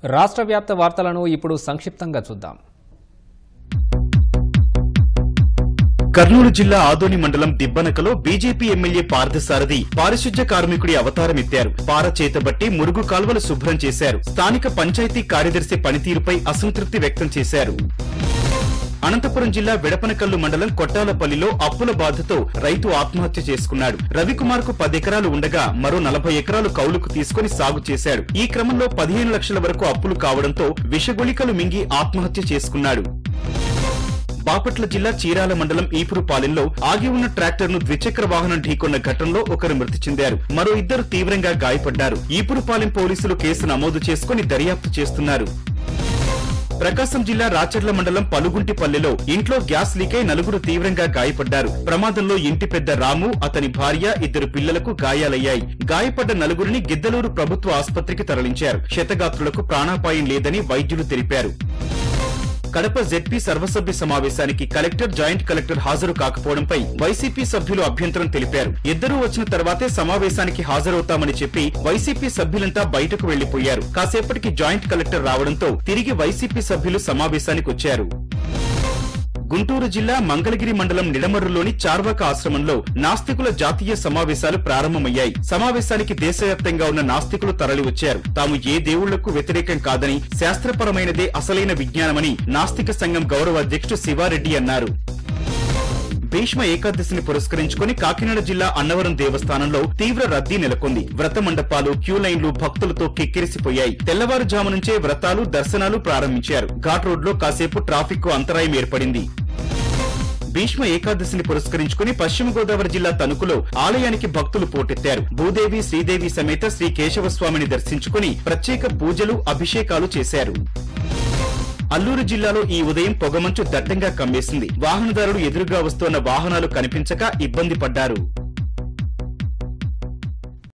రాష్ట్ర వ్యాప్త వార్తలను ఇప్పుడు సంక్షిప్తంగా చూద్దాం. కర్నూలు జిల్లా ఆదోని మండలం దిబ్బనకలో బీజేపీ ఎమ్మెల్యే పార్థసారథి పారిశుధ్య కార్మికుడి అవతారమెత్తారు. పార చేతబట్టి మురుగు కాల్వలు శుభ్రం చేశారు. స్థానిక పంచాయతీ కార్యదర్శి పనితీరుపై అసంతృప్తి వ్యక్తం చేశారు. అనంతపురం జిల్లా విడపనకల్లు మండలం కొట్టాలపల్లిలో అప్పుల బాధతో రైతు ఆత్మహత్య చేసుకున్నాడు. రవికుమార్ కు 10 ఎకరాలు ఉండగా మరో 40 ఎకరాలు కౌలుకు తీసుకుని సాగు చేశాడు. ఈ క్రమంలో 15 లక్షల వరకు అప్పులు కావడంతో విషగుళికలు మింగి ఆత్మహత్య చేసుకున్నాడు. బాపట్ల జిల్లా చీరాల మండలం ఈపురుపాలెంలో ఆగి ఉన్న ట్రాక్టర్ ను ద్విచక్ర వాహనం ఢీకొన్న ఘటనలో ఒకరు మృతి చెందారు. మరో 2 తీవ్రంగా గాయపడ్డారు. ఈపురుపాలెం పోలీసులు కేసు నమోదు చేసుకుని దర్యాప్తు చేస్తున్నారు. ప్రకాశం జిల్లా రాచర్ల మండలం పలుగుంటిపల్లెలో ఇంట్లో గ్యాస్ లీకై 4 తీవ్రంగా గాయపడ్డారు. ప్రమాదంలో ఇంటి పెద్ద రాము, అతని భార్య, 2 పిల్లలకు గాయాలయ్యాయి. గాయపడ్డ 4ని గిద్దలూరు ప్రభుత్వ ఆసుపత్రికి తరలించారు. క్షతగాత్రులకు ప్రాణాపాయం లేదని వైద్యులు తెలిపారు. కడప జెడ్పీ సర్వసభ్య సమావేశానికి కలెక్టర్, జాయింట్ కలెక్టర్ హాజరు కాకపోవడంపై వైసీపీ సభ్యులు అభ్యంతరం తెలిపారు. ఇద్దరూ వచ్చిన తర్వాతే సమావేశానికి హాజరవుతామని చెప్పి వైసీపీ సభ్యులంతా బయటకు వెళ్లిపోయారు. కాసేపటికి జాయింట్ కలెక్టర్ రావడంతో తిరిగి వైసీపీ సభ్యులు సమావేశానికి వచ్చారు. గుంటూరు జిల్లా మంగళగిరి మండలం నిడమర్రులోని చార్వాక ఆశ్రమంలో నాస్తికుల జాతీయ సమావేశాలు ప్రారంభమయ్యాయి. సమావేశానికి దేశవ్యాప్తంగా ఉన్న నాస్తికులు తరలివచ్చారు. తాము ఏ దేవుళ్లకు వ్యతిరేకం కాదని, శాస్త్రపరమైనదే అసలైన విజ్ఞానమని నాస్తిక సంఘం గౌరవ అధ్యక్షుడు శివారెడ్డి అన్నారు. భీష్మ ఏకాదశిని పురస్కరించుకుని కాకినాడ జిల్లా అన్నవరం దేవస్థానంలో తీవ్ర రద్దీ నెలకొంది. వ్రత మండపాలు, క్యూ లైన్లు భక్తులతో కిక్కిరిసిపోయాయి. తెల్లవారుజాము నుంచే వ్రతాలు, దర్శనాలు ప్రారంభించారు. ఘాట్ రోడ్లో కాసేపు ట్రాఫిక్ కు అంతరాయం ఏర్పడింది. భీష్మ ఏకాదశిని పురస్కరించుకుని పశ్చిమ గోదావరి జిల్లా తణుకులో ఆలయానికి భక్తులు పోటెత్తారు. భూదేవి, శ్రీదేవి సమేత శ్రీ కేశవస్వామిని దర్శించుకుని ప్రత్యేక పూజలు, అభిషేకాలు చేశారు. అల్లూరు జిల్లాలో ఈ ఉదయం పొగమంచు దట్టంగా కమ్మేసింది. వాహనదారులు ఎదురుగా వస్తోన్న వాహనాలు కనిపించక ఇబ్బంది పడ్డారు.